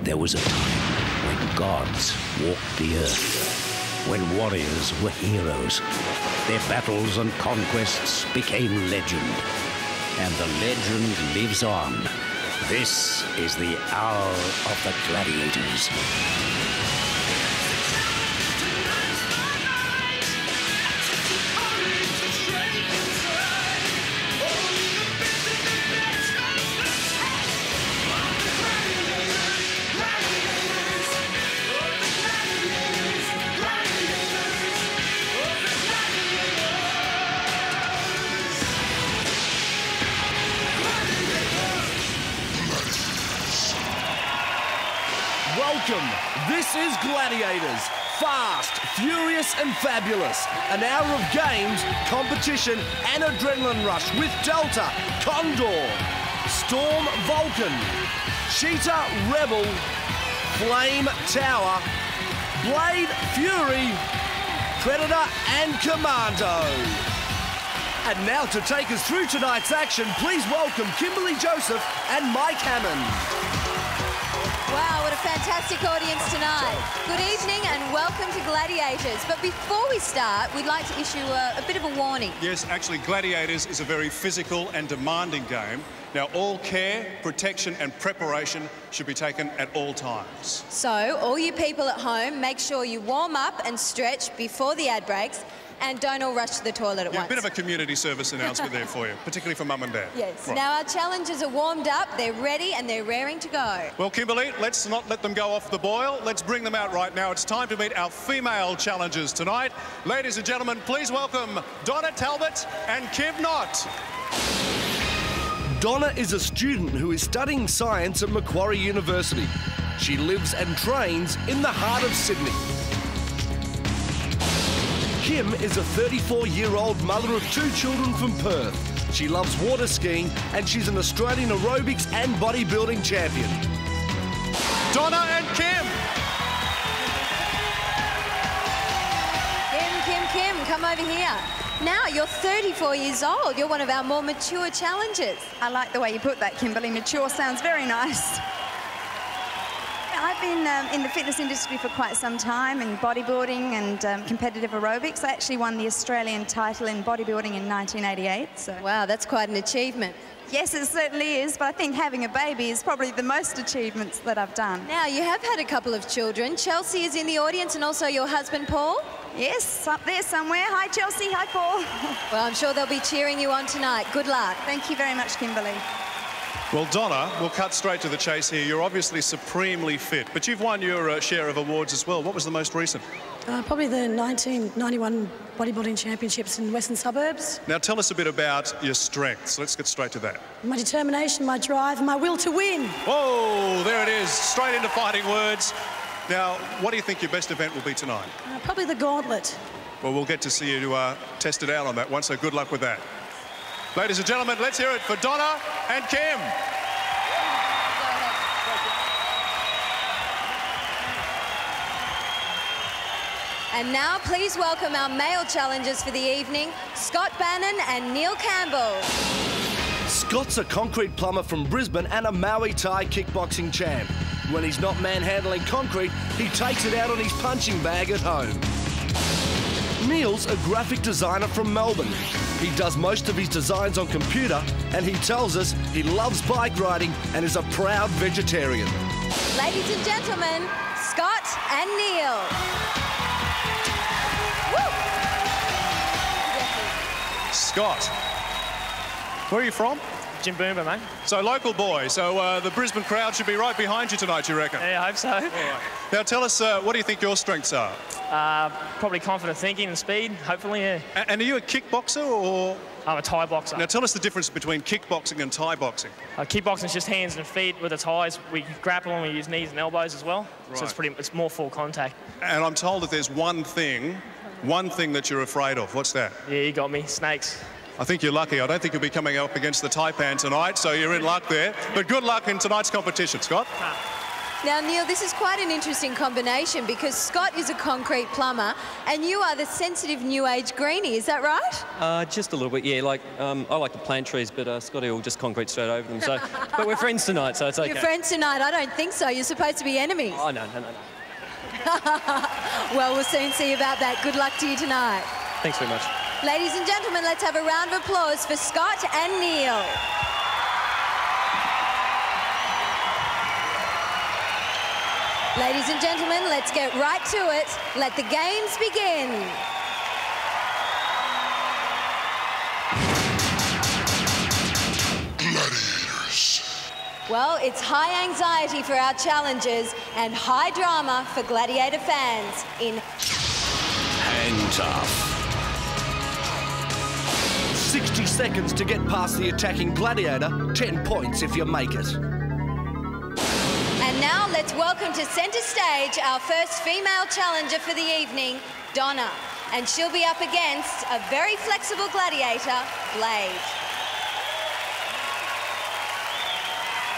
There was a time when gods walked the earth, when warriors were heroes. Their battles and conquests became legend, and the legend lives on. This is the hour of the Gladiators. Welcome. This is Gladiators. Fast, furious and fabulous. An hour of games, competition and adrenaline rush with Delta, Condor, Storm, Vulcan, Cheetah, Rebel, Flame, Tower, Blade, Fury, Predator and Commando. And now to take us through tonight's action, please welcome Kimberly Joseph and Mike Hammond. Wow, what a fantastic audience tonight. Good evening and welcome to Gladiators. But before we start, we'd like to issue a bit of a warning. Yes, actually, Gladiators is a very physical and demanding game. Now, all care, protection and preparation should be taken at all times. So, all you people at home, make sure you warm up and stretch before the ad breaks. And don't all rush to the toilet at once. A bit of a community service announcement there for you, particularly for Mum and Dad. Yes. Right. Now our challengers are warmed up, they're ready and they're raring to go. Well, Kimberly, let's not let them go off the boil. Let's bring them out right now. It's time to meet our female challengers tonight. Ladies and gentlemen, please welcome Donna Talbot and Kim Knott. Donna is a student who is studying science at Macquarie University. She lives and trains in the heart of Sydney. Kim is a 34-year-old mother of 2 children from Perth. She loves water skiing and she's an Australian aerobics and bodybuilding champion. Donna and Kim! Kim, come over here. Now, you're 34 years old. You're one of our more mature challengers. I like the way you put that, Kimberly. Mature sounds very nice. I've been in the fitness industry for quite some time, in bodybuilding and competitive aerobics. I actually won the Australian title in bodybuilding in 1988. So. Wow, that's quite an achievement. Yes, it certainly is, but I think having a baby is probably the most achievements that I've done. Now, you have had a couple of children. Chelsea is in the audience and also your husband, Paul. Yes, up there somewhere. Hi, Chelsea. Hi, Paul. Well, I'm sure they'll be cheering you on tonight. Good luck. Thank you very much, Kimberly. Well, Donna, we'll cut straight to the chase here. You're obviously supremely fit, but you've won your share of awards as well. What was the most recent? Probably the 1991 bodybuilding championships in Western Suburbs. Now, tell us a bit about your strengths. Let's get straight to that. My determination, my drive, my will to win. Whoa, there it is. Straight into fighting words. Now, what do you think your best event will be tonight? Probably the gauntlet. Well, we'll get to see you test it out on that one, so good luck with that. Ladies and gentlemen, let's hear it for Donna and Kim. And now please welcome our male challengers for the evening, Scott Bannon and Neil Campbell. Scott's a concrete plumber from Brisbane and a Maui Thai kickboxing champ. When he's not manhandling concrete, he takes it out on his punching bag at home. Neil's a graphic designer from Melbourne. He does most of his designs on computer and he tells us he loves bike riding and is a proud vegetarian. Ladies and gentlemen, Scott and Neil. Woo! Scott, where are you from? Jimboomba, mate. So local boy, so the Brisbane crowd should be right behind you tonight, you reckon? Yeah, I hope so. All right. Now tell us, what do you think your strengths are? Probably confident thinking and speed, hopefully, yeah. And are you a kickboxer or...? I'm a Thai boxer. Now tell us the difference between kickboxing and Thai boxing. Kickboxing is just hands and feet. With the Thais, we grapple and we use knees and elbows as well. Right. So it's more full contact. And I'm told that there's one thing that you're afraid of. What's that? Yeah, you got me. Snakes. I think you're lucky. I don't think you'll be coming up against the Taipan tonight, so you're in luck there. But good luck in tonight's competition, Scott. Now, Neil, this is quite an interesting combination because Scott is a concrete plumber and you are the sensitive new age greenie, is that right? Just a little bit, yeah. Like, I like to plant trees, but Scotty will just concrete straight over them. So, but we're friends tonight, so it's okay. You're friends tonight? I don't think so. You're supposed to be enemies. Oh, no. Well, we'll soon see about that. Good luck to you tonight. Thanks very much. Ladies and gentlemen, let's have a round of applause for Scott and Neil. Ladies and gentlemen, let's get right to it. Let the games begin. Gladiators. Well, it's high anxiety for our challengers and high drama for Gladiator fans in Hang Tough. 60 seconds to get past the attacking Gladiator, 10 points if you make it. And now let's welcome to centre stage our first female challenger for the evening, Donna. And she'll be up against a very flexible gladiator, Blade.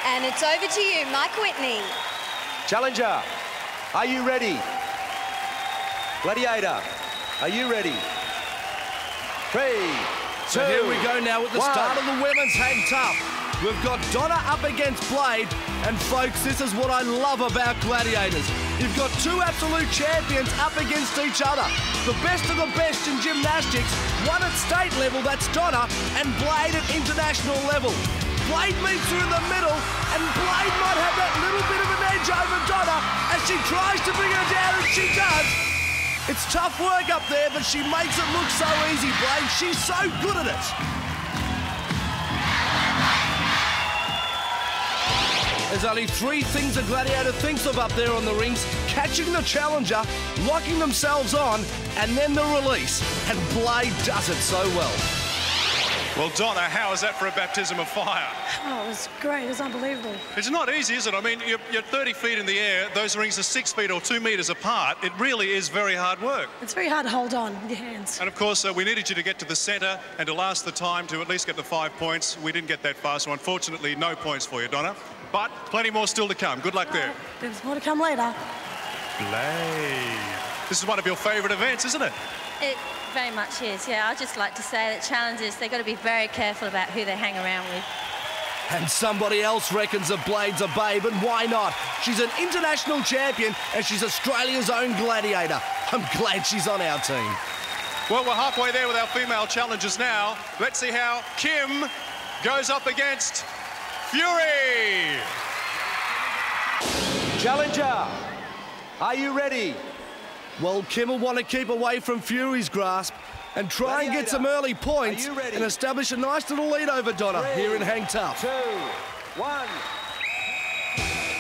And it's over to you, Mike Whitney. Challenger, are you ready? Gladiator, are you ready? 3, 2, So here we go now at the 1. start of the women's Hang Tough. We've got Donna up against Blade, and folks, this is what I love about Gladiators. You've got two absolute champions up against each other. The best of the best in gymnastics, one at state level, that's Donna, and Blade at international level. Blade meets her in the middle, and Blade might have that little bit of an edge over Donna as she tries to bring her down, and she does. It's tough work up there, but she makes it look so easy, Blade. She's so good at it. There's only three things a gladiator thinks of up there on the rings: catching the challenger, locking themselves on, and then the release. And Blade does it so well. Well, Donna, how is that for a baptism of fire? Oh, it was great. It was unbelievable. It's not easy, is it? I mean, you're 30 feet in the air. Those rings are 6 feet or 2 metres apart. It really is very hard work. It's very hard to hold on with your hands. And, of course, we needed you to get to the centre and to last the time to at least get the 5 points. We didn't get that far, so unfortunately, no points for you, Donna. But plenty more still to come. Good luck there. There's more to come later. Blade. This is one of your favourite events, isn't it? It very much is, yeah. I'd just like to say that challengers, they've got to be very careful about who they hang around with. And somebody else reckons that Blade's a babe, and why not? She's an international champion, and she's Australia's own gladiator. I'm glad she's on our team. Well, we're halfway there with our female challengers now. Let's see how Kim goes up against Fury. Challenger, are you ready? Well, Kim will want to keep away from Fury's grasp and try and get some early points and establish a nice little lead over Donna here in Hang Tough. 2, 1.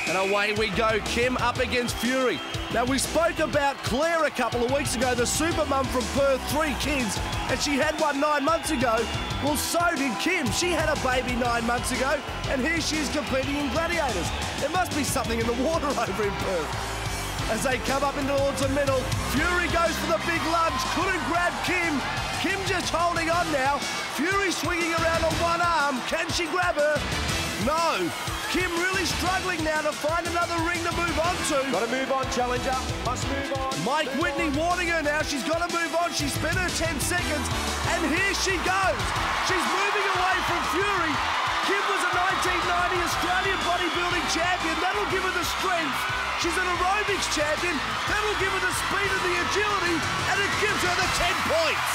And away we go, Kim up against Fury. Now, we spoke about Claire a couple of weeks ago, the super mum from Perth, 3 kids, and she had one 9 months ago. Well, so did Kim. She had a baby 9 months ago, and here she is competing in Gladiators. There must be something in the water over in Perth. As they come up into towards the middle, Fury goes for the big lunge, couldn't grab Kim. Kim just holding on now. Fury swinging around on one arm. Can she grab her? No. Kim really struggling now to find another ring to move on to. Got to move on, challenger. Must move on. Mike Whitney warning her now. She's got to move on. She spent her 10 seconds, and here she goes. She's moving away from Fury. Kim was a 1990 Australian bodybuilding champion. That'll give her the strength. She's an aerobics champion. That'll give her the speed and the agility, and it gives her the 10 points.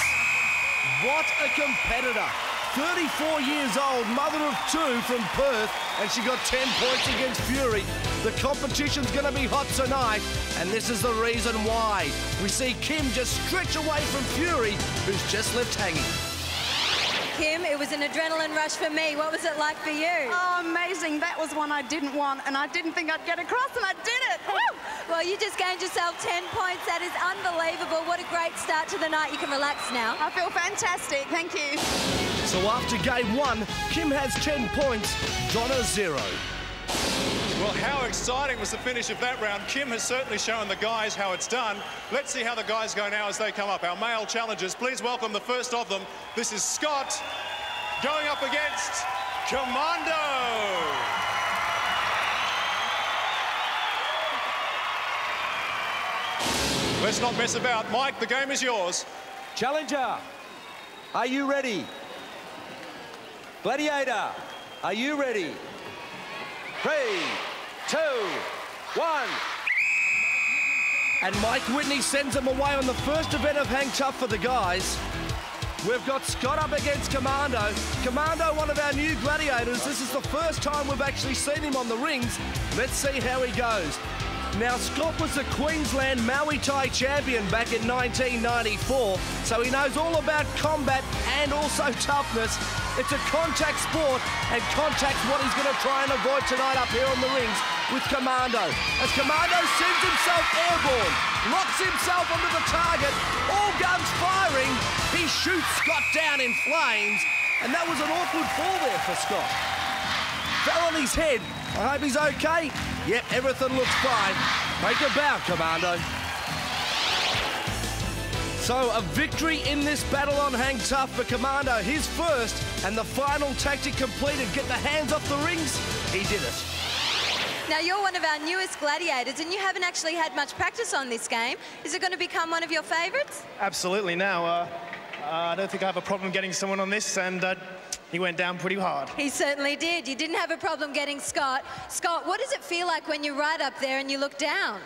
What a competitor. 34 years old, mother of 2 from Perth, and she got 10 points against Fury. The competition's going to be hot tonight, and this is the reason why. We see Kim just stretch away from Fury, who's just left hanging. Kim, it was an adrenaline rush for me. What was it like for you? Oh, amazing. That was one I didn't want, and I didn't think I'd get across, and I did it. Woo! Well, you just gained yourself 10 points. That is unbelievable. What a great start to the night. You can relax now. I feel fantastic. Thank you. So after game 1, Kim has 10 points, Donna 0. Well, how exciting was the finish of that round. Kim has certainly shown the guys how it's done. Let's see how the guys go now as they come up. Our male challengers, please welcome the first of them. This is Scott going up against Commando. Let's not mess about. Mike, the game is yours. Challenger, are you ready? Gladiator, are you ready? 3, 2, 1. And Mike Whitney sends them away on the first event of Hang Tough for the guys. We've got Scott up against Commando. Commando, one of our new gladiators. This is the first time we've actually seen him on the rings. Let's see how he goes. Now, Scott was the Queensland Muay Thai champion back in 1994, so he knows all about combat and also toughness. It's a contact sport, and contact's what he's going to try and avoid tonight up here on the rings with Commando. As Commando sends himself airborne, locks himself onto the target, all guns firing, he shoots Scott down in flames, and that was an awkward fall there for Scott. Fell on his head. I hope he's okay. Yep, everything looks fine. Make a bow, Commando. So, a victory in this battle on Hang Tough for Commando. His first and the final tactic completed. Get the hands off the rings. He did it. Now, you're one of our newest gladiators, and you haven't actually had much practice on this game. Is it going to become one of your favourites? Absolutely. Now, I don't think I have a problem getting someone on this, and he went down pretty hard. He certainly did. You didn't have a problem getting Scott. Scott, what does it feel like when you're right up there and you look down?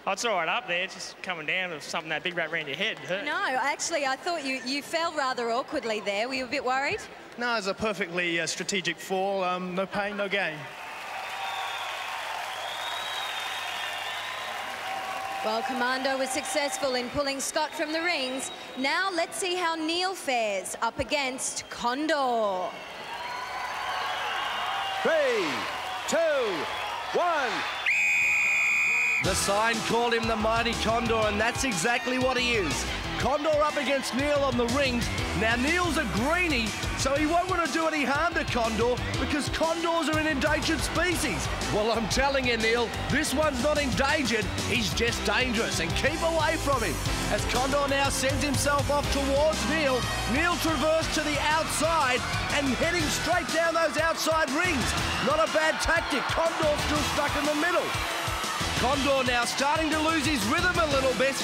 Oh, it's all right up there. It's just coming down with something that big rat around your head. Hurt. No, actually, I thought you fell rather awkwardly there. Were you a bit worried? No, it's a perfectly strategic fall. No pain, no gain. Well, Commando was successful in pulling Scott from the rings. Now let's see how Neil fares up against Condor. 3, 2, 1. The sign called him the mighty Condor, and that's exactly what he is. Condor up against Neil on the rings. Now, Neil's a greenie, so he won't want to do any harm to Condor because condors are an endangered species. Well, I'm telling you, Neil, this one's not endangered. He's just dangerous, and keep away from him. As Condor now sends himself off towards Neil, Neil traversed to the outside and heading straight down those outside rings. Not a bad tactic. Condor's still stuck in the middle. Condor now starting to lose his rhythm a little bit.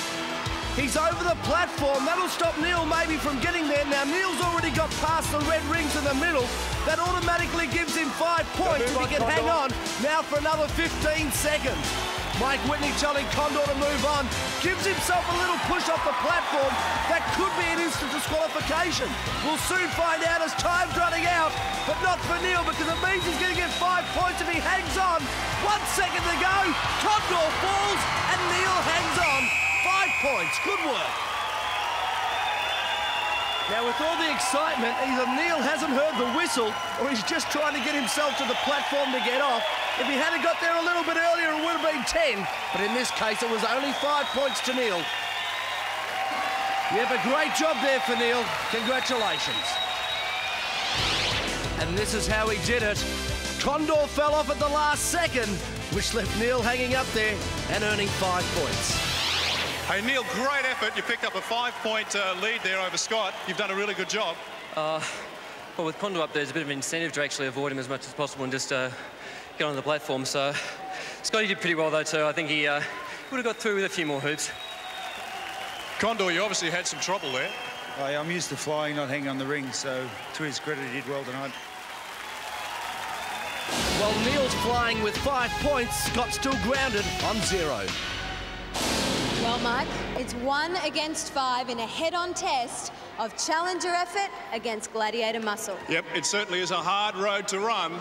He's over the platform. That'll stop Neil maybe from getting there. Now, Neil's already got past the red rings in the middle. That automatically gives him 5 points if he can hang on now for another 15 seconds. Mike Whitney telling Condor to move on. Gives himself a little push off the platform. That could be an instant disqualification. We'll soon find out as time's running out, but not for Neil because it means he's going to get 5 points if he hangs on. 1 second to go. Condor falls and Neil hangs on. 5 points. Good work. Now, with all the excitement, either Neil hasn't heard the whistle or he's just trying to get himself to the platform to get off. If he had got there a little bit earlier, it would have been 10. But in this case, it was only 5 points to Neil. Yep, a great job there for Neil. Congratulations. And this is how he did it. Condor fell off at the last second, which left Neil hanging up there and earning 5 points. Hey, Neil, great effort. You picked up a 5-point lead there over Scott. You've done a really good job. Well, with Condor up there, there's a bit of an incentive to actually avoid him as much as possible and just get on the platform. So Scotty did pretty well, though, too. I think he would have got through with a few more hoops. Condor, you obviously had some trouble there. I'm used to flying, not hanging on the ring, so to his credit, he did well tonight. While Neil's flying with 5 points, Scott's still grounded on 0. Well, Mike, it's 1 against 5 in a head-on test of challenger effort against gladiator muscle. Yep, it certainly is a hard road to run.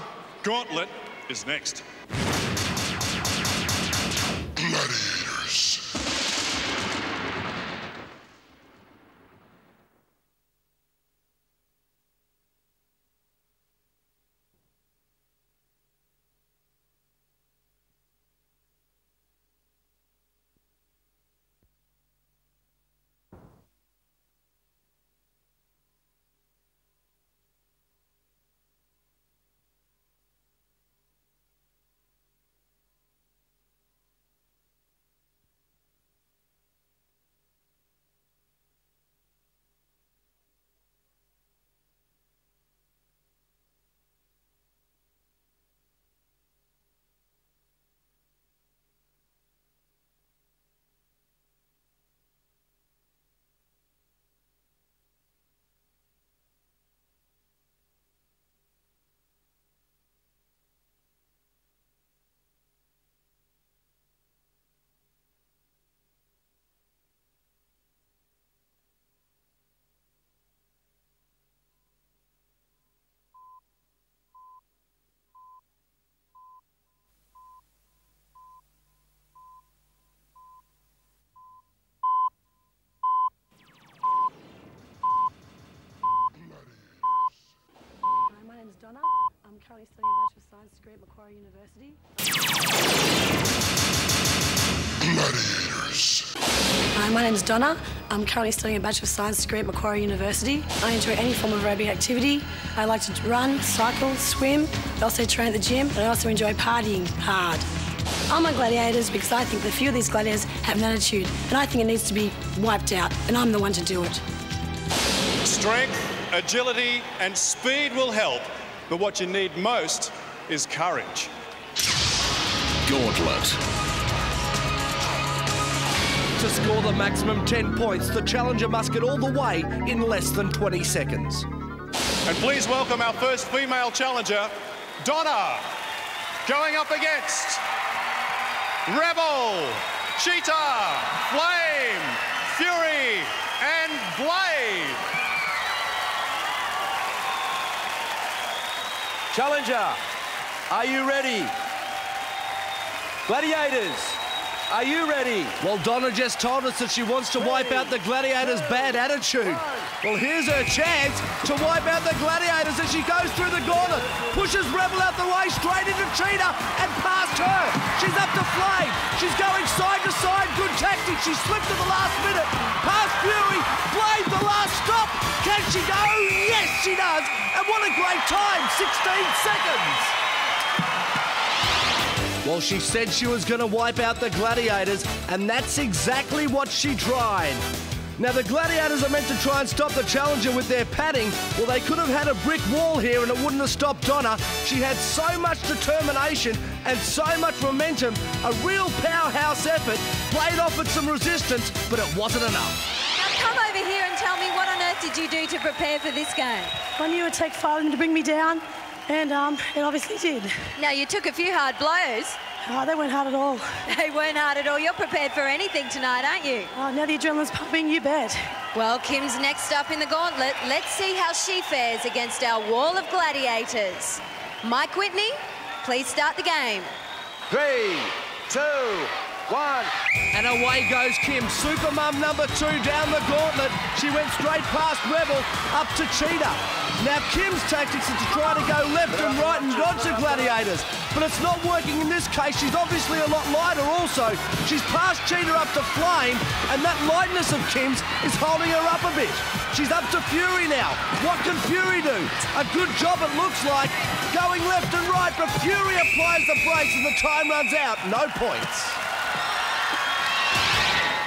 Gauntlet is next. Gladiators. currently studying a Bachelor of Science degree at Macquarie University. Gladiators. My name is Donna. I'm currently studying a Bachelor of Science degree at Macquarie University. I enjoy any form of aerobic activity. I like to run, cycle, swim. I also train at the gym, and I also enjoy partying hard. I'm on Gladiators because I think that a few of these gladiators have an attitude, and I think it needs to be wiped out, and I'm the one to do it. Strength, agility and speed will help, but what you need most is courage. Gauntlet. To score the maximum 10 points, the challenger must get all the way in less than 20 seconds. And please welcome our first female challenger, Donna, going up against Rebel, Cheetah, Flame, Fury and Blade. Challenger, are you ready? Gladiators, are you ready? Well, Donna just told us that she wants to wipe out the Gladiators' bad attitude. Well, here's her chance to wipe out the Gladiators as she goes through the gauntlet, pushes Rebel out the way, straight into Cheetah and past her. She's up to Flame. She's going side to side. Good tactic. She slipped at the last minute. Past Fury. Blade, the last stop. Can she go? Yes, she does. And what a great time. 16 seconds. Well, she said she was going to wipe out the Gladiators, and that's exactly what she tried. Now, the Gladiators are meant to try and stop the challenger with their padding. Well, they could have had a brick wall here and it wouldn't have stopped Donna. She had so much determination and so much momentum, a real powerhouse effort. Blade offered some resistance, but it wasn't enough. Now come over here and tell me, what on earth did you do to prepare for this game? I knew it would take 5 of them to bring me down, and it obviously did. Now, you took a few hard blows. Oh, they weren't hard at all. They weren't hard at all. You're prepared for anything tonight, aren't you? Oh, now the adrenaline's pumping, you bet. Well, Kim's next up in the gauntlet. Let's see how she fares against our wall of gladiators. Mike Whitney, please start the game. 3, 2, 1. And away goes Kim, Supermum number 2 down the gauntlet. She went straight past Rebel, up to Cheetah. Now Kim's tactics are to try to go left and right and dodge the Gladiators, but it's not working in this case. She's obviously a lot lighter also. She's passed Cheetah up to Flame, and that lightness of Kim's is holding her up a bit. She's up to Fury now. What can Fury do? A good job it looks like, going left and right, but Fury applies the brakes and the time runs out. No points.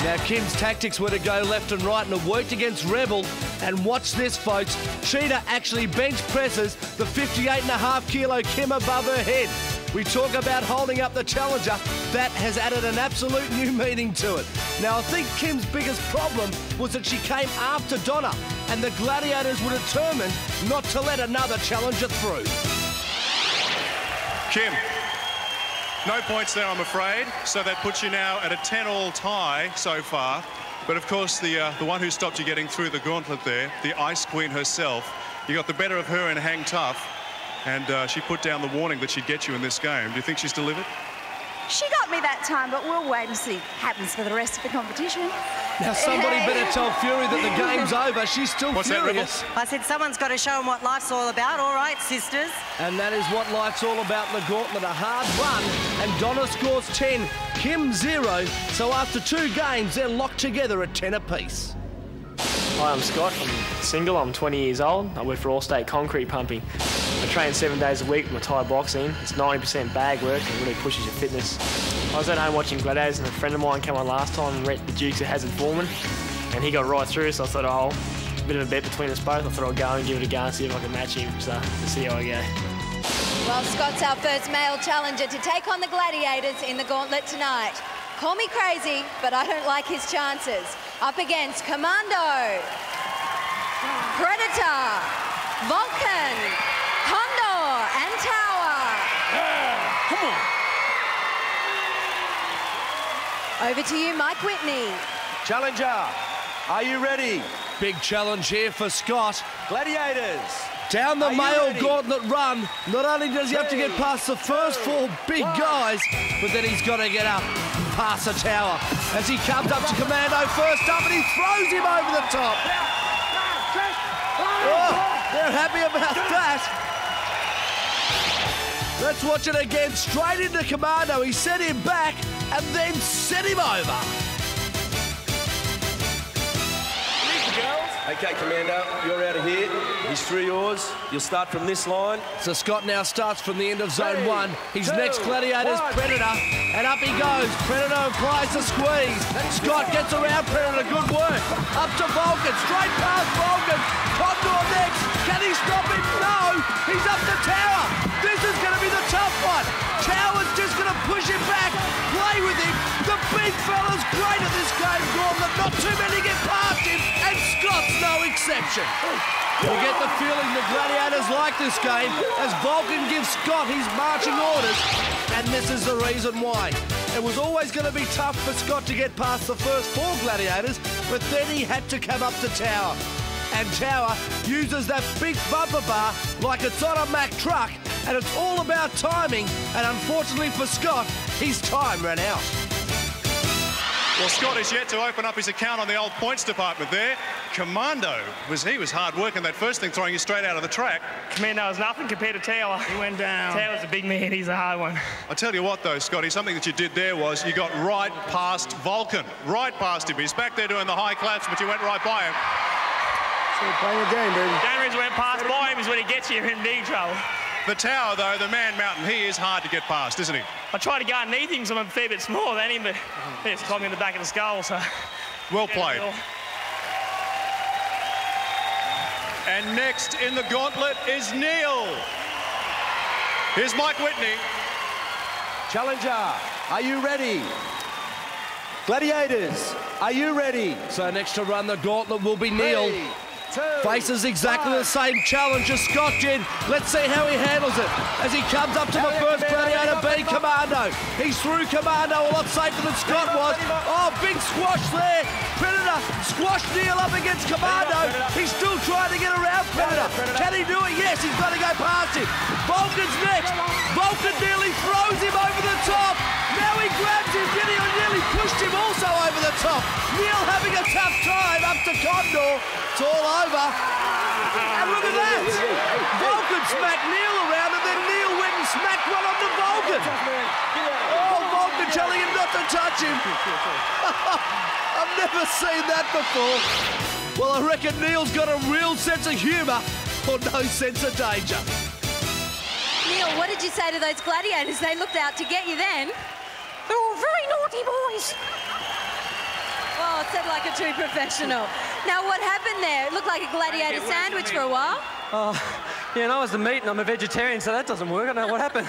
Now, Kim's tactics were to go left and right, and it worked against Rebel. And watch this, folks. Cheetah actually bench presses the 58.5 kilo Kim above her head. We talk about holding up the challenger. That has added an absolute new meaning to it. Now, I think Kim's biggest problem was that she came after Donna, and the Gladiators were determined not to let another challenger through. Kim, no points there, I'm afraid. So that puts you now at a 10-all tie so far. But of course, the one who stopped you getting through the gauntlet there, the Ice Queen herself, you got the better of her and hang tough, and she put down the warning that she'd get you in this game. Do you think she's delivered? She got me that time, but we'll wait and see what happens for the rest of the competition. Now, somebody better tell Fury that the game's over. She's still furious. I said someone's got to show them what life's all about. All right, sisters. And that is what life's all about in the gauntlet. A hard run, and Donna scores 10, Kim 0. So after 2 games, they're locked together at 10 apiece. Hi, I'm Scott. I'm single. I'm 20 years old. I work for Allstate Concrete Pumping. I train 7 days a week with my Thai boxing. It's 90% bag work and really pushes your fitness. I was at home watching Gladiators, and a friend of mine came on last time and the Dukes of Hazard Foreman, and he got right through, so I thought, oh, a bit of a bet between us both. I thought I'd go and give it a go and see if I can match him, so to see how I go. Well, Scott's our first male challenger to take on the Gladiators in the gauntlet tonight. Call me crazy, but I don't like his chances. Up against Commando, Predator, Vulcan, Condor and Tower. Yeah, come on. Over to you, Mike Whitney. Challenger, are you ready? Big challenge here for Scott. Gladiators. Down the male gauntlet run, not only does he have to get past the first 4 big guys, but then he's got to get up and pass the tower. As he comes up to Commando first up, and he throws him over the top. Oh, they're happy about that. Let's watch it again. Straight into Commando. He set him back and then set him over. Okay, Commando, you're out of here. He's through yours. You'll start from this line. So Scott now starts from the end of zone 1. His next Gladiators, Predator, and up he goes. Predator applies the squeeze. Scott gets around Predator, good work. Up to Vulcan, straight past Vulcan. Condor next, can he stop him? No, he's up the tower. This is going to be the tough one. Tower's just going to push him back, play with him. The big fella's great at this game, Gauntlet. Not too many get past him, and Scott's no exception. You get the feeling the Gladiators like this game as Vulcan gives Scott his marching orders, and this is the reason why. It was always going to be tough for Scott to get past the first 4 Gladiators, but then he had to come up to Tower. And Tower uses that big bumper bar like it's on a Mack truck, and it's all about timing, and unfortunately for Scott, his time ran out. Well, Scott is yet to open up his account on the old points department there. Commando, he was hard working that first thing, throwing you straight out of the track. Commando was nothing compared to Tower. He went down. Tower's a big man, he's a hard one. I tell you what though, Scotty, something that you did there was you got right past Vulcan, right past him. He's back there doing the high claps, but you went right by him. So playing a game, baby. The only reason we went past by him is when he gets you, you're in big trouble. The Tower, though, the man mountain, he is hard to get past, isn't he? I tried to go underneath him, so I'm a fair bit smaller than him, but he just caught me in the back of the skull, so... Well played. And next in the gauntlet is Neil. Here's Mike Whitney. Challenger, are you ready? Gladiators, are you ready? So next to run the gauntlet will be Neil. 3, 2, Faces exactly the same challenge as Scott did. Let's see how he handles it as he comes up to the first Gladiator, being Commando. He's through Commando a lot safer than Scott was. Oh, big squash there. Predator squashed Neil up against Commando. He's still trying to get around Predator. Can he do it? Yes, he's got to go past him. Vulcan's next. Vulcan nearly throws him over the top. Now he grabs him. Nearly pushed him also over the top. Neil having a tough time up to Condor. It's all over. And look at that. Vulcan smacked Neil around, and then Neil went and smacked one onto Vulcan. Oh, Vulcan telling him not to touch him. I've never seen that before. Well, I reckon Neil's got a real sense of humour or no sense of danger. Neil, what did you say to those Gladiators? They looked out to get you then. They were very naughty boys. Oh, it said like a true professional. Now, what happened there? It looked like a Gladiator sandwich for a while. Yeah, no, I was the meat and I'm a vegetarian, so that doesn't work. I don't know what happened.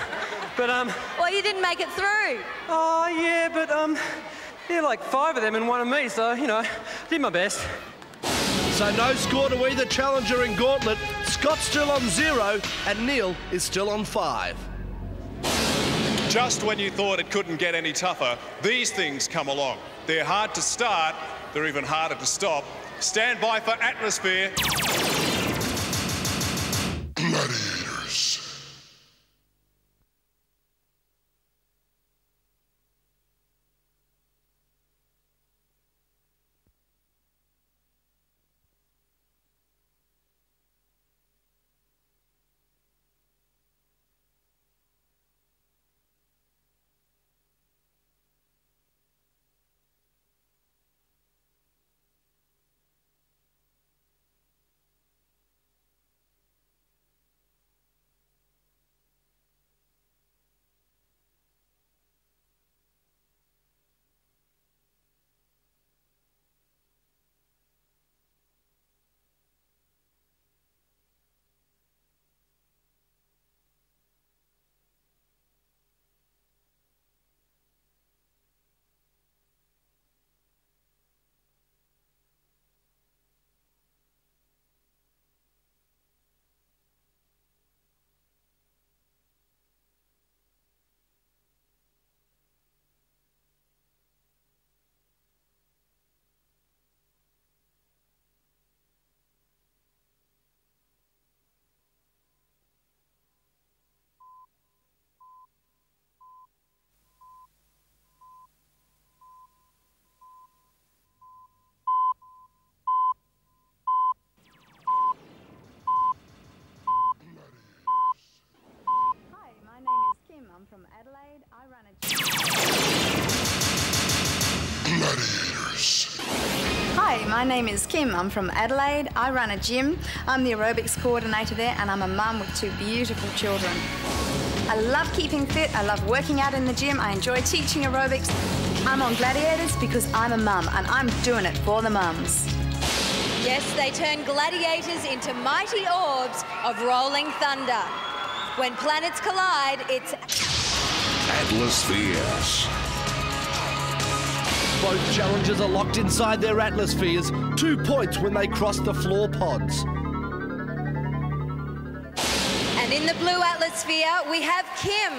But, Well, you didn't make it through. Oh, yeah, but, yeah, like 5 of them and 1 of me, so, you know, did my best. So no score to either challenger in Gauntlet. Scott's still on 0 and Neil is still on 5. Just when you thought it couldn't get any tougher, these things come along. They're hard to start, they're even harder to stop. Stand by for atmosphere. Gladiators. Hi, my name is Kim. I'm from Adelaide. I run a gym. I'm the aerobics coordinator there, and I'm a mum with 2 beautiful children. I love keeping fit. I love working out in the gym. I enjoy teaching aerobics. I'm on Gladiators because I'm a mum, and I'm doing it for the mums. Yes, they turn gladiators into mighty orbs of rolling thunder. When planets collide, it's Atmospheres. Both challengers are locked inside their atmospheres. 2 points when they cross the floor pods. And in the blue atmosphere, we have Kim.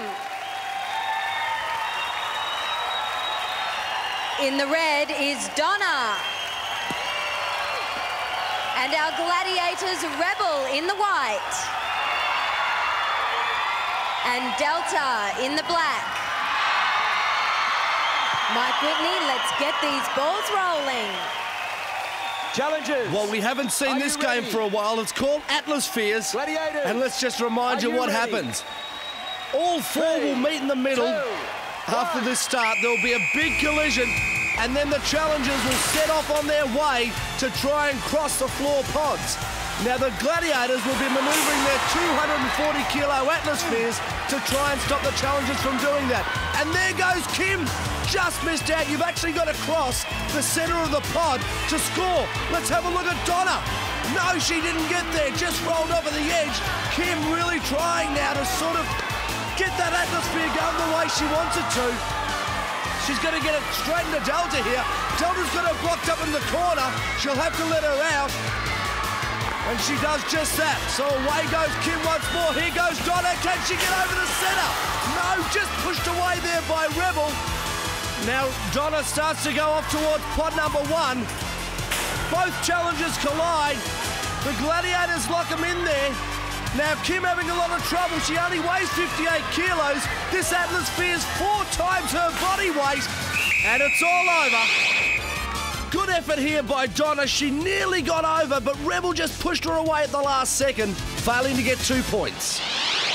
In the red is Donna. And our gladiators Rebel in the white. And Delta in the black. Mike Whitney, let's get these balls rolling. Challengers. Well, we haven't seen this game for a while. It's called Atmospheres. Gladiators. And let's just remind you what happens. All 4 will meet in the middle. After this start, there'll be a big collision, and then the challengers will set off on their way to try and cross the floor pods. Now, the gladiators will be manoeuvring their 240-kilo atmospheres to try and stop the challengers from doing that. And there goes Kim. Just missed out. You've actually got to cross the centre of the pod to score. Let's have a look at Donna. No, she didn't get there. Just rolled over the edge. Kim really trying now to sort of get that atmosphere going the way she wants it to. She's going to get it straight into Delta here. Delta's got her blocked up in the corner. She'll have to let her out. And she does just that. So away goes Kim once more. Here goes Donna. Can she get over the centre? No, just pushed away there by Rebel. Now Donna starts to go off towards pod number 1. Both challengers collide. The gladiators lock them in there. Now Kim having a lot of trouble. She only weighs 58 kilos. This atmosphere is 4 times her body weight. And it's all over. Good effort here by Donna. She nearly got over, but Rebel just pushed her away at the last second, failing to get 2 points.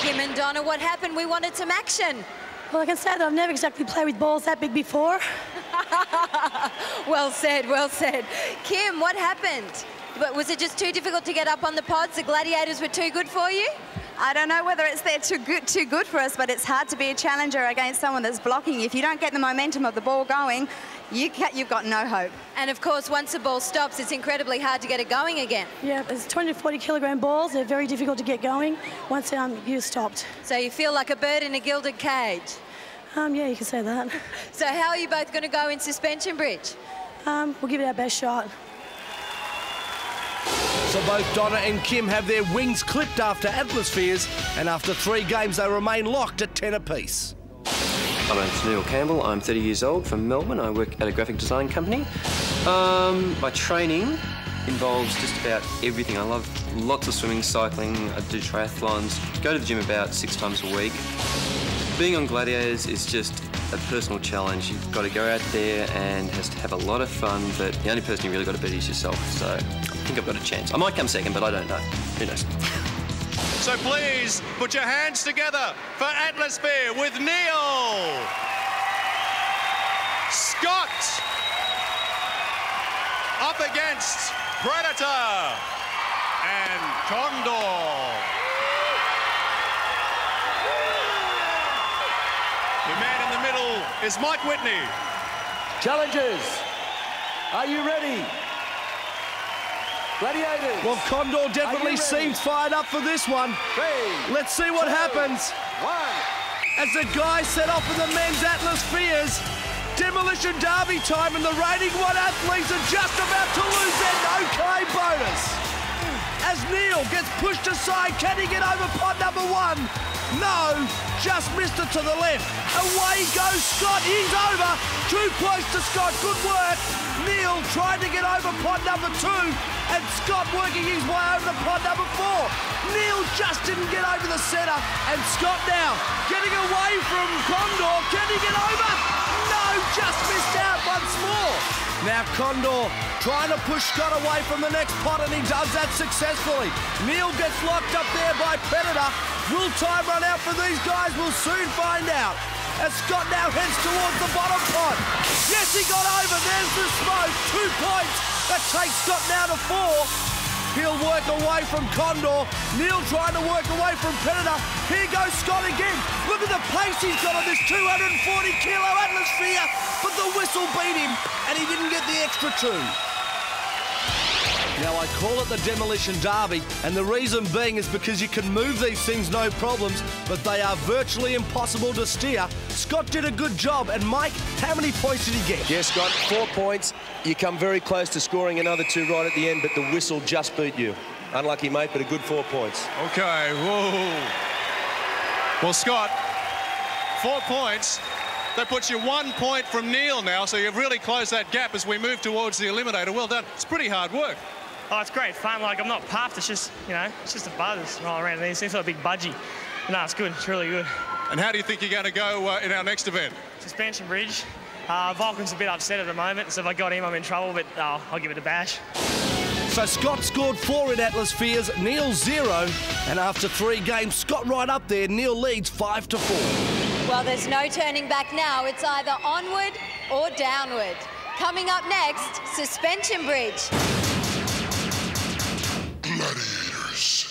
Kim and Donna, what happened? We wanted some action. Well, I can say that I've never exactly played with balls that big before. Well said, well said. Kim, what happened? But was it just too difficult to get up on the pods? The gladiators were too good for you? I don't know whether it's they're too good for us, but it's hard to be a challenger against someone that's blocking. If you don't get the momentum of the ball going, you've got no hope. And of course, once the ball stops, it's incredibly hard to get it going again. Yeah, it's 20 to 40 kilogram balls. They're very difficult to get going once you're stopped. So you feel like a bird in a gilded cage? Yeah, you can say that. So how are you both going to go in suspension bridge? We'll give it our best shot. So both Donna and Kim have their wings clipped after atmospheres, and after 3 games they remain locked at 10 apiece. My name's Neil Campbell. I'm 30 years old from Melbourne. I work at a graphic design company. My training involves just about everything. I love lots of swimming, cycling, I do triathlons, go to the gym about 6 times a week. Being on Gladiators is just a personal challenge. You've got to go out there and has to have a lot of fun, but the only person you really got to beat is yourself. So I think I've got a chance. I might come second, but I don't know. Who knows? So please put your hands together for Atmosphere with Neil. Scott up against Predator and Condor. The man in the middle is Mike Whitney. Challengers, are you ready? Gladiators. Well, Condor definitely seems fired up for this one. 3, Let's see what happens. 1. As the guys set off in the men's atmospheres, demolition derby time, and the reigning 1 athletes are just about to lose their no-K bonus. As Neil gets pushed aside, can he get over pod number 1? No, just missed it to the left. Away goes Scott, he's over. 2 points to Scott, good work. Neil trying to get over pod number 2, and Scott working his way over to pod number 4. Neil just didn't get over the centre, and Scott now getting away from Condor. Can he get over? No, just missed out once more. Now Condor trying to push Scott away from the next pot, and he does that successfully. Neil gets locked up there by Predator. Will time run out for these guys? We'll soon find out. As Scott now heads towards the bottom pot. Yes, he got over. There's the smoke. 2 points That takes Scott now to 4. He'll work away from Condor. Neil trying to work away from Predator. Here goes Scott again. Look at the pace he's got on this 240-kilo atmosphere. But the whistle beat him, and he didn't get the extra 2. Now, I call it the Demolition Derby, and the reason being is because you can move these things no problems, but they are virtually impossible to steer. Scott did a good job, and Mike, how many points did he get? Yeah, Scott, 4 points. You come very close to scoring another 2 right at the end, but the whistle just beat you. Unlucky, mate, but a good 4 points. Okay, whoa. Well, Scott, 4 points. That puts you 1 point from Neil now, so you've really closed that gap as we move towards the eliminator. Well done. It's pretty hard work. Oh, it's great fun. Like, I'm not puffed. It's just, you know, it's just a buzz rolling around. It seems like a big budgie. But no, it's good. It's really good. And how do you think you're going to go in our next event? Suspension bridge. Vulcan's a bit upset at the moment, so if I got him, I'm in trouble, but I'll give it a bash. So Scott scored 4 in Atmospheres, Neil 0, and after 3 games, Scott right up there. Neil leads 5-4. Well, there's no turning back now. It's either onward or downward. Coming up next, Suspension Bridge. Gladiators.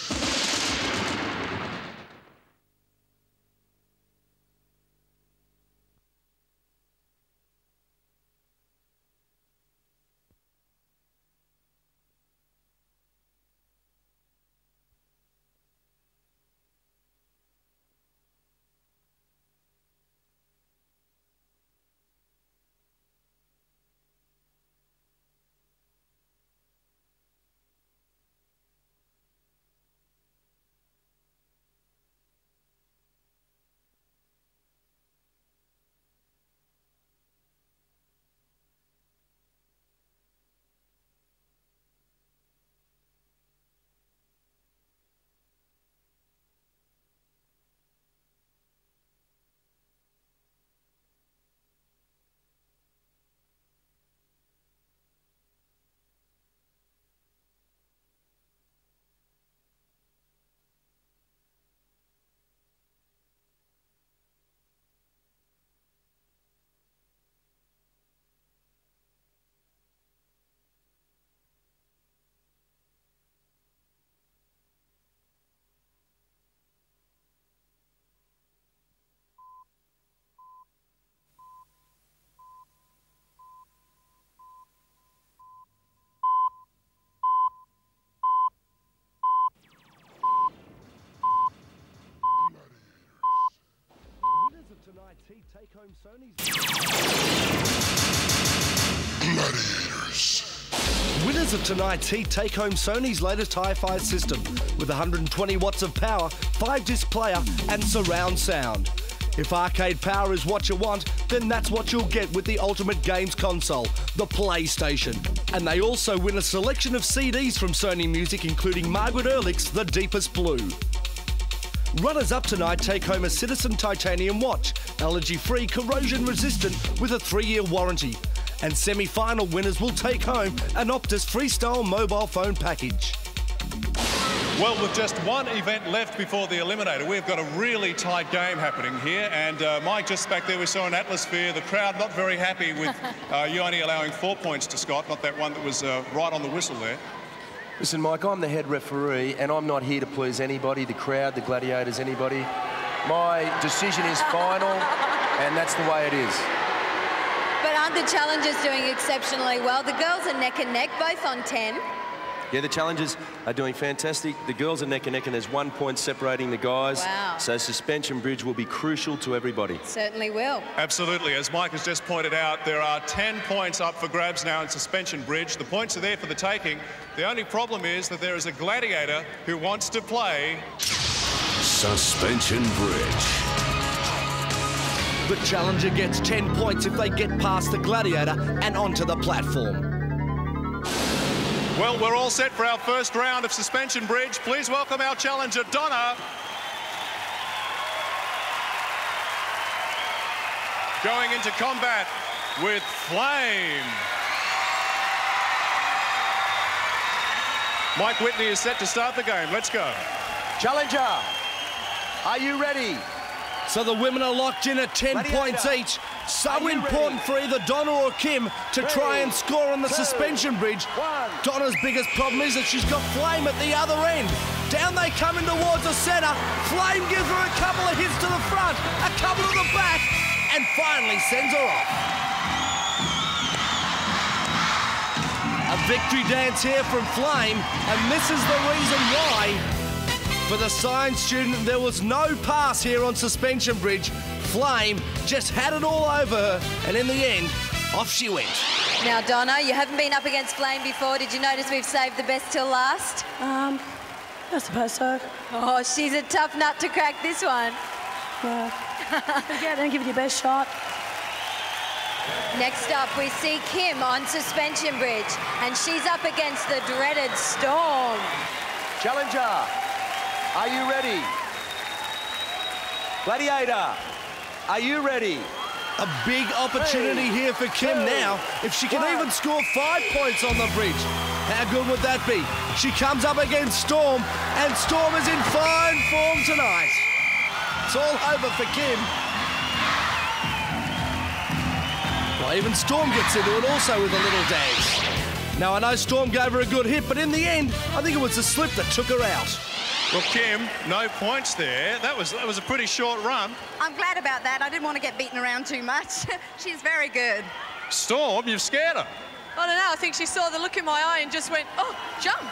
Take home Sony's Gladiators. Winners of tonight's heat take home Sony's latest hi-fi system with 120 watts of power, 5-disc player and surround sound. If arcade power is what you want, then that's what you'll get with the ultimate games console, the PlayStation. And they also win a selection of CDs from Sony Music, including Margaret Ehrlich's The Deepest Blue. Runners-up tonight take home a Citizen titanium watch, allergy-free, corrosion-resistant with a 3-year warranty. And semi-final winners will take home an Optus Freestyle mobile phone package. Well, with just one event left before the eliminator, we've got a really tight game happening here. And Mike, just back there, we saw an atmosphere. The crowd not very happy with you only allowing 4 points to Scott, not that one that was right on the whistle there. Listen, Mike, I'm the head referee, and I'm not here to please anybody, the crowd, the Gladiators, anybody. My decision is final, and that's the way it is. But aren't the challengers doing exceptionally well? The girls are neck and neck, both on 10. Yeah, the challengers are doing fantastic. The girls are neck and neck, and there's 1 point separating the guys. Wow. So suspension bridge will be crucial to everybody. Certainly will. Absolutely. As Mike has just pointed out, there are 10 points up for grabs now in suspension bridge. The points are there for the taking. The only problem is that there is a gladiator who wants to play Suspension bridge. The challenger gets 10 points if they get past the gladiator and onto the platform. Well, we're all set for our first round of suspension bridge. Please welcome our challenger, Donna. Going into combat with Flame. Mike Whitney is set to start the game. Let's go. Challenger, are you ready? So the women are locked in at 10 Gladiator. points each. So important for either Donna or Kim to try and score on the suspension bridge. Donna's biggest problem is that she's got Flame at the other end. Down they come in towards the centre. Flame gives her a couple of hits to the front, a couple to the back, and finally sends her off. A victory dance here from Flame, and this is the reason why. For the science student, there was no pass here on suspension bridge. Flame just had it all over her, and in the end, off she went. Now, Donna, you haven't been up against Flame before. Did you notice we've saved the best till last? I suppose so. Oh, she's a tough nut to crack, this one. Yeah. Yeah, then give it your best shot. Next up, we see Kim on suspension bridge, and she's up against the dreaded Storm. Challenger, are you ready? Gladiator, are you ready? A big opportunity here for Kim now. If she can even score 5 points on the bridge, how good would that be? She comes up against Storm, and Storm is in fine form tonight. It's all over for Kim. Well, even Storm gets into it also with a little dance. Now, I know Storm gave her a good hit, but in the end, I think it was the slip that took her out. Well, Kim, no points there. That was a pretty short run. I'm glad about that. I didn't want to get beaten around too much. She's very good. Storm, you've scared her. I don't know. I think she saw the look in my eye and just went, oh, jumped.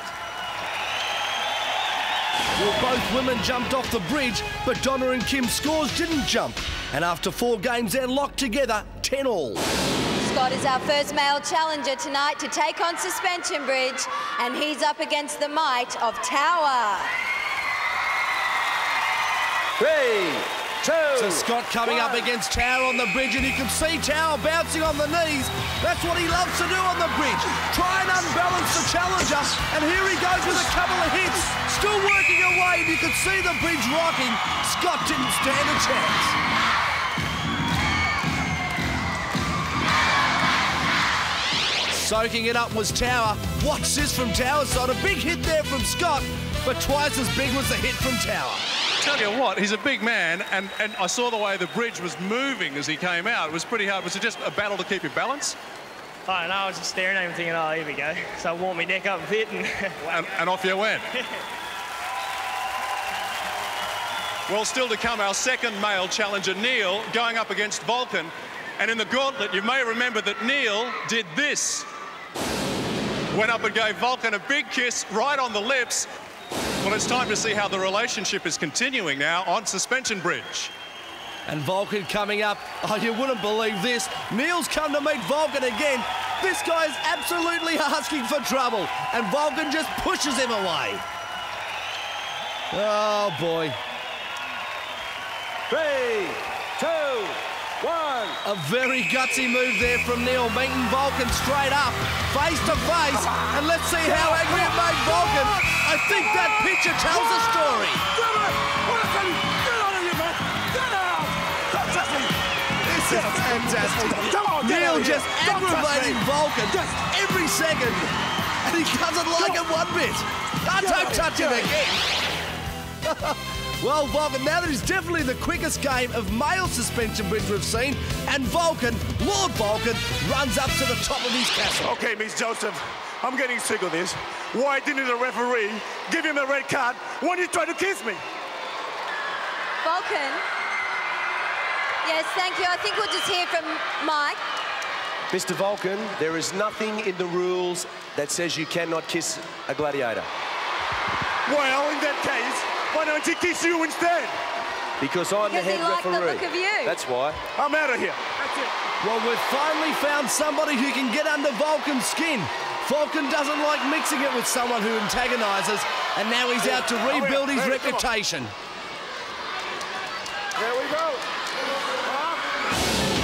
Well, both women jumped off the bridge, but Donna and Kim's scores didn't jump. And after 4 games, they're locked together, 10-all. Scott is our first male challenger tonight to take on suspension bridge, and he's up against the might of Tower. 3, 2, So Scott coming up against Tower on the bridge, and you can see Tower bouncing on the knees. That's what he loves to do on the bridge. Try and unbalance the challenger, and here he goes with a couple of hits. Still working away, and you can see the bridge rocking. Scott didn't stand a chance. Soaking it up was Tower. Watch this from Tower's side. A big hit there from Scott, but twice as big was the hit from Tower. Tell you what, he's a big man, and I saw the way the bridge was moving as he came out. It was pretty hard. Was it just a battle to keep your balance? I don't know, I was just staring at him thinking, oh, here we go. So I warmed my neck up a bit and off you went. Well, still to come, our second male challenger, Neil, going up against Vulcan. And in the gauntlet, you may remember that Neil did this. Went up and gave Vulcan a big kiss right on the lips. Well, it's time to see how the relationship is continuing now on suspension bridge. And Vulcan coming up. Oh, you wouldn't believe this. Neil's come to meet Vulcan again. This guy's absolutely asking for trouble, and Vulcan just pushes him away. Oh, boy. 3, 2, 1. A very gutsy move there from Neil, meeting Vulcan straight up, face to face, and let's see how angry it made Vulcan. I think that picture tells the story. This is fantastic. Neil just aggravating Vulcan every second, and he doesn't like it one bit. Don't touch him again. Well, Vulcan, now that is definitely the quickest game of male suspension bridge we've seen, and Vulcan, Lord Vulcan, runs up to the top of his castle. Okay, Miss Joseph, I'm getting sick of this. Why didn't the referee give him a red card when he tried to kiss me? Vulcan? Yes, thank you. I think we'll just hear from Mike. Mr. Vulcan, there is nothing in the rules that says you cannot kiss a gladiator. Well, in that case, why don't he kiss you instead? Because I'm the head referee. The look of you. That's why. I'm out of here. That's it. Well, we've finally found somebody who can get under Vulcan's skin. Vulcan doesn't like mixing it with someone who antagonises, and now he's out to rebuild his reputation. There we go.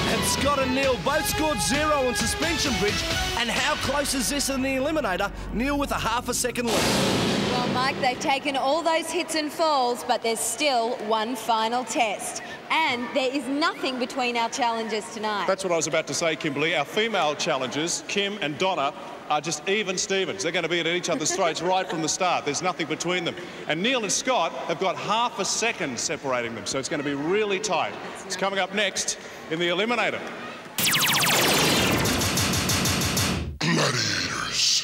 And Scott and Neil both scored 0 on suspension bridge. And how close is this in the eliminator? Neil with a half a second lead. Well, Mike, they've taken all those hits and falls, but there's still one final test. And there is nothing between our challengers tonight. That's what I was about to say, Kimberly. Our female challengers, Kim and Donna, are just even Stevens. They're going to be at each other's throats right from the start. There's nothing between them. And Neil and Scott have got half a second separating them, so it's going to be really tight. It's coming up next in the Eliminator. Gladiators.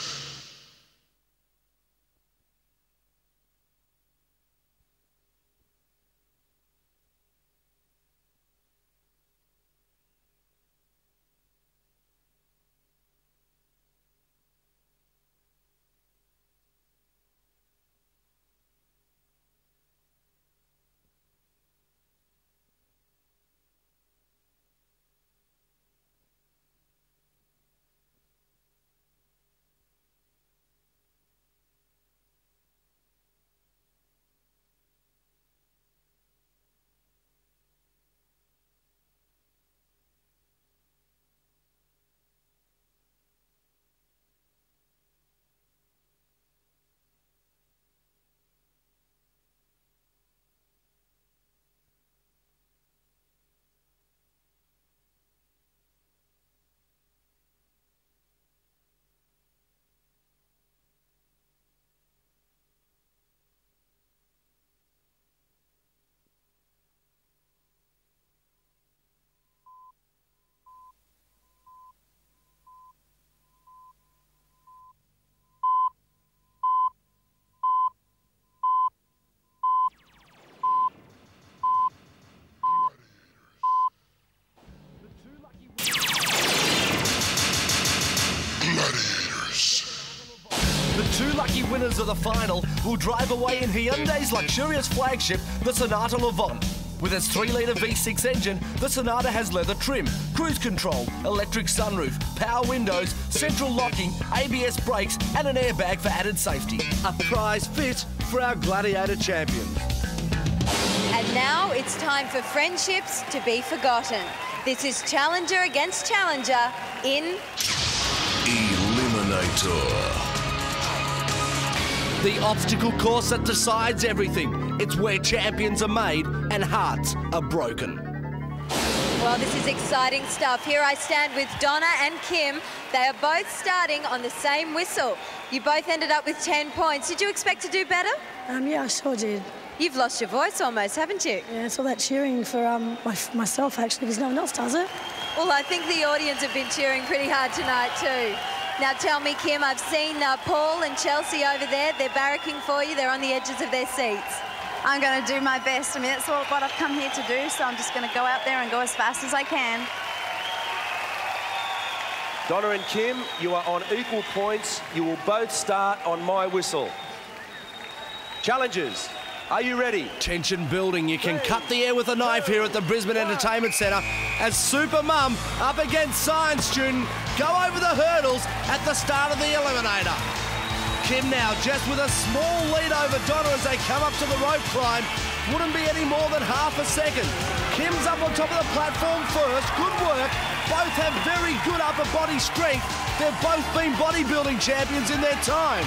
Two lucky winners of the final will drive away in Hyundai's luxurious flagship, the Sonata Levant. With its 3-litre V6 engine, the Sonata has leather trim, cruise control, electric sunroof, power windows, central locking, ABS brakes and an airbag for added safety. A prize fit for our Gladiator champions. And now it's time for friendships to be forgotten. This is Challenger against Challenger in Eliminator. The obstacle course that decides everything. It's where champions are made and hearts are broken. Well, this is exciting stuff. Here I stand with Donna and Kim. They are both starting on the same whistle. You both ended up with 10 points. Did you expect to do better? Yeah, I sure did. You've lost your voice almost, haven't you? Yeah, it's all that cheering for myself, actually, because no one else does it. Well, I think the audience have been cheering pretty hard tonight too. Now tell me, Kim, I've seen Paul and Chelsea over there. They're barracking for you. They're on the edges of their seats. I'm going to do my best. I mean, that's all what I've come here to do, so I'm just going to go out there and go as fast as I can. Donna and Kim, you are on equal points. You will both start on my whistle. Challengers, are you ready? Tension building. You can cut the air with a knife here at the Brisbane Entertainment Centre as Super Mum up against Science Student go over the hurdles at the start of the Eliminator. Kim now just with a small lead over Donna as they come up to the rope climb. Wouldn't be any more than half a second. Kim's up on top of the platform first. Good work. Both have very good upper body strength. They've both been bodybuilding champions in their time.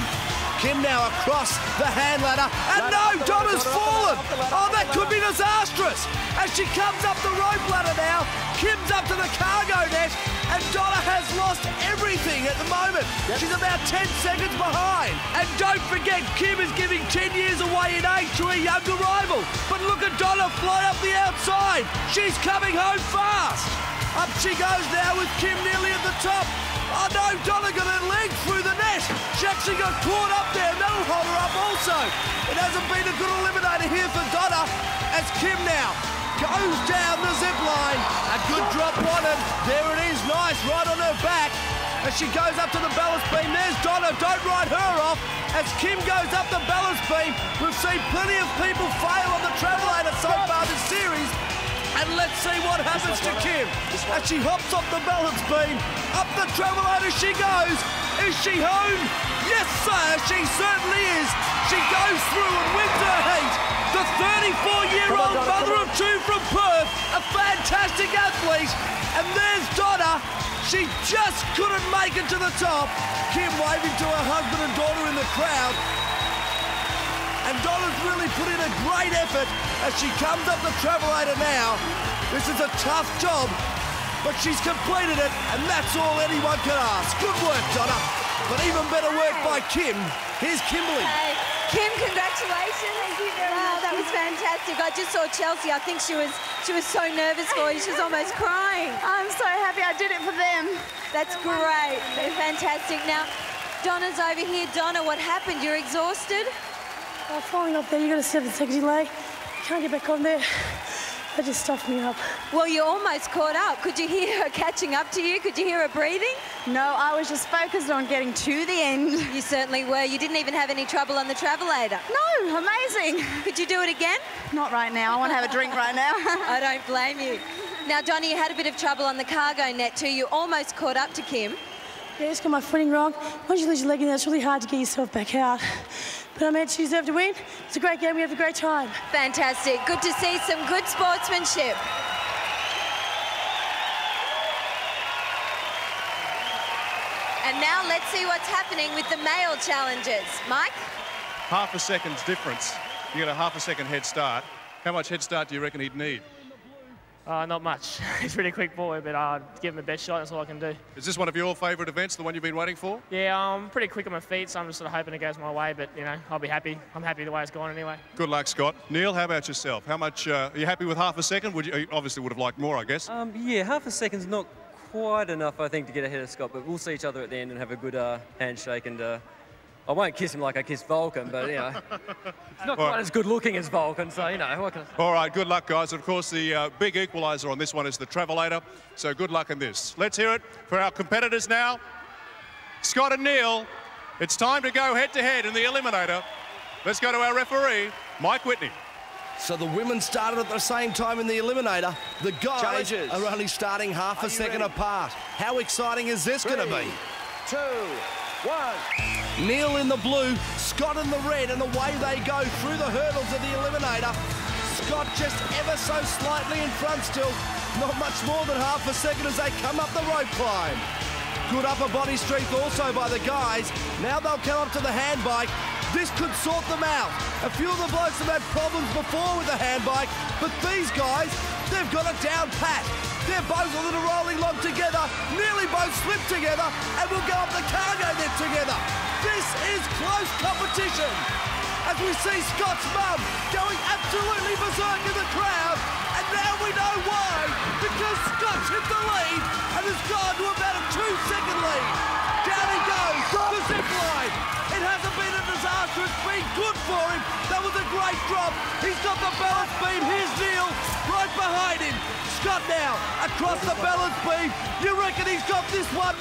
Kim now across the hand ladder, and no, Donna's fallen! Oh, that could be disastrous! As she comes up the rope ladder now, Kim's up to the cargo net, and Donna has lost everything at the moment. She's about 10 seconds behind. And don't forget, Kim is giving 10 years away in age to her younger rival. But look at Donna fly up the outside. She's coming home fast. Up she goes now with Kim nearly at the top. Oh no, Donna got her leg through the net. She actually got caught up there, and that'll hold her up also. It hasn't been a good eliminator here for Donna as Kim now goes down the zip line. A good drop on it. There it is, nice, right on her back. As she goes up to the balance beam, there's Donna, don't ride her off. As Kim goes up the balance beam, we've seen plenty of people fail on the travelator so far this series. And let's see what happens to Kim. As she hops off the balance beam, up the travelator she goes. Is she home? Yes, sir, she certainly is. She goes through and wins her heat. The 34-year-old mother of two from Perth, a fantastic athlete. And there's Donna. She just couldn't make it to the top. Kim waving to her husband and daughter in the crowd. And Donna's really put in a great effort as she comes up the travelator now. This is a tough job, but she's completed it, and that's all anyone can ask. Good work, Donna. But even better work by Kim. Here's Kimberly. Hey, Kim, congratulations. Thank you very much. That was fantastic. I just saw Chelsea. I think she was so nervous for you. She was almost crying. I'm so happy I did it for them. That's great. They're fantastic. Now, Donna's over here. Donna, what happened? You're exhausted? Falling up there, you got to step the second leg. You can't get back on there. That just stuffed me up. Well, you almost caught up. Could you hear her catching up to you? Could you hear her breathing? No, I was just focused on getting to the end. You certainly were. You didn't even have any trouble on the travelator. No, amazing. Could you do it again? Not right now. I want to have a drink right now. I don't blame you. Now, Donna, you had a bit of trouble on the cargo net too. You almost caught up to Kim. Yeah, I just got my footing wrong. Once you lose your leg in there, it's really hard to get yourself back out. But I meant she deserved to win. It's a great game. We have a great time. Fantastic. Good to see some good sportsmanship. And now let's see what's happening with the male challengers. Mike? Half a second's difference. You got a half a second head start. How much head start do you reckon he'd need? Not much. He's a pretty quick boy, but I'll give him the best shot. That's all I can do. Is this one of your favourite events, the one you've been waiting for? Yeah, I'm pretty quick on my feet, so I'm just sort of hoping it goes my way, but, you know, I'll be happy. I'm happy the way it's gone anyway. Good luck, Scott. Neil, how about yourself? How much, are you happy with half a second? You obviously would have liked more, I guess. Yeah, half a second's not quite enough, I think, to get ahead of Scott, but we'll see each other at the end and have a good handshake, and I won't kiss him like I kissed Vulcan, but, you know, it's not quite as good looking as Vulcan, so, you know, what can I say? All right, good luck, guys. And of course, the big equaliser on this one is the travelator, so good luck in this. Let's hear it for our competitors now. Scott and Neil, it's time to go head-to-head in the eliminator. Let's go to our referee, Mike Whitney. So the women started at the same time in the eliminator. The guys are only starting half a second apart. How exciting is this going to be? 2, 1. Neil in the blue, Scott in the red, and away they go through the hurdles of the eliminator. Scott just ever so slightly in front still. Not much more than half a second as they come up the rope climb. Good upper body strength also by the guys. Now they'll come up to the hand bike. This could sort them out. A few of the blokes have had problems before with the hand bike, but these guys, they've got it down pat. They're both a little rolling log together, nearly both slipped together, and will go up the cargo net together. This is close competition. As we see Scott's mum going absolutely berserk in the crowd, and now we know why, because Scott's hit the lead and has gone to about a 2-second lead. Down he goes, the zip line. It hasn't been a disaster, it's been good for him. That was a great drop. He's got the balance beam. Here's Neil right behind him. Scott now across the balance beam. You reckon he's got this 1-1?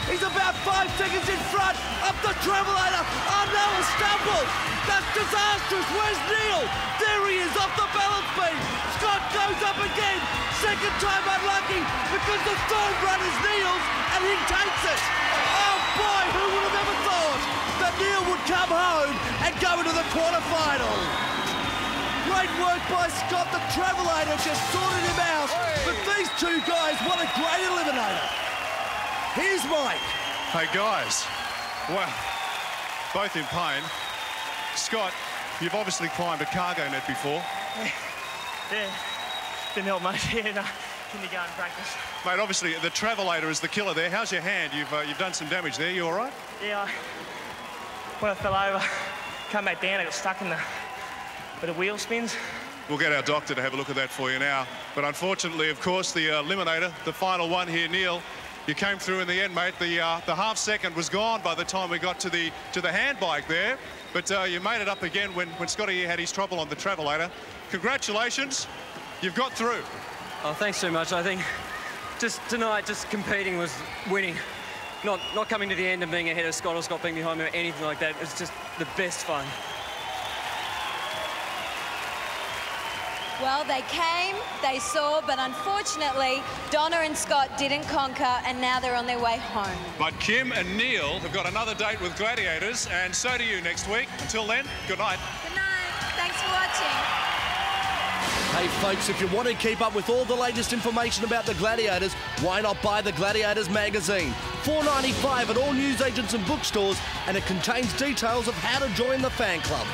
He's about 5 seconds in front. Up the travelator. Oh no, a stumble. That's disastrous. Where's Neil? There he is off the balance beam. Scott goes up again. Second time unlucky because the third run is Neil's and he takes it. Oh boy, who would have ever thought that Neil would come home and go into the quarterfinal? Great work by Scott. The travelator just sorted him out. But these two guys, what a great eliminator. Here's Mike. Hey, guys. Well, both in pain. Scott, you've obviously climbed a cargo net before. Yeah, didn't help much. Yeah, no, kindergarten practice. Mate, obviously, the travelator is the killer there. How's your hand? You've done some damage there. You all right? Yeah, when I fell over, come back down, I got stuck in where the wheel spins. We'll get our doctor to have a look at that for you now. But unfortunately, of course, the eliminator, the final one here, Neil, you came through in the end, mate. The half second was gone by the time we got to the hand bike there. But you made it up again when Scotty had his trouble on the travelator. Congratulations, you've got through. Oh, thanks so much. I think just tonight, just competing was winning. Not coming to the end and being ahead of Scott or Scott being behind me or anything like that. It's just the best fun. Well, they came, they saw, but unfortunately, Donna and Scott didn't conquer, and now they're on their way home. But Kim and Neil have got another date with Gladiators, and so do you next week. Until then, good night. Good night. Thanks for watching. Hey, folks, if you want to keep up with all the latest information about the Gladiators, why not buy the Gladiators magazine? $4.95 at all newsagents and bookstores, and it contains details of how to join the fan club.